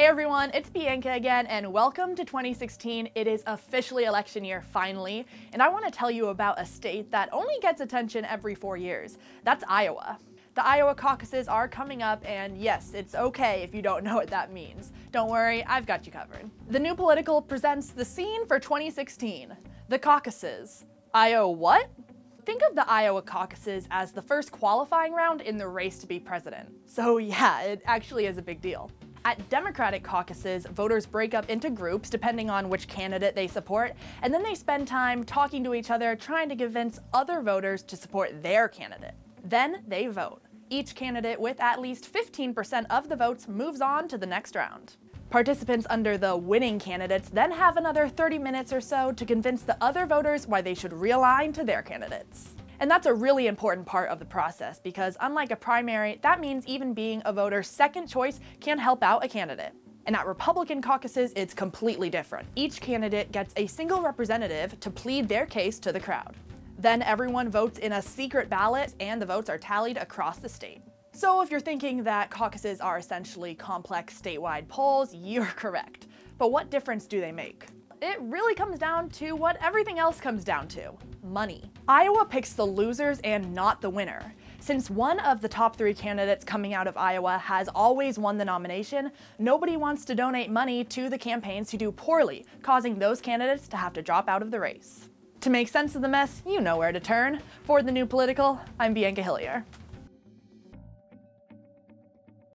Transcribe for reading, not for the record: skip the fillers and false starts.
Hey everyone, it's Bianca again, and welcome to 2016. It is officially election year, finally, and I want to tell you about a state that only gets attention every 4 years. That's Iowa. The Iowa Caucuses are coming up, and yes, it's okay if you don't know what that means. Don't worry, I've got you covered. The New Political presents the scene for 2016. The Caucuses. Iowa what? Think of the Iowa Caucuses as the first qualifying round in the race to be president. So yeah, it actually is a big deal. At Democratic caucuses, voters break up into groups depending on which candidate they support, and then they spend time talking to each other trying to convince other voters to support their candidate. Then they vote. Each candidate with at least 15% of the votes moves on to the next round. Participants under the winning candidates then have another 30 minutes or so to convince the other voters why they should realign to their candidates. And that's a really important part of the process because unlike a primary, that means even being a voter's second choice can help out a candidate. And at Republican caucuses, it's completely different. Each candidate gets a single representative to plead their case to the crowd. Then everyone votes in a secret ballot and the votes are tallied across the state. So if you're thinking that caucuses are essentially complex statewide polls, you're correct. But what difference do they make? It really comes down to what everything else comes down to: money. Iowa picks the losers and not the winner. Since one of the top 3 candidates coming out of Iowa has always won the nomination, nobody wants to donate money to the campaigns who do poorly, causing those candidates to have to drop out of the race. To make sense of the mess, you know where to turn. For the New Political, I'm Bianca Hillier.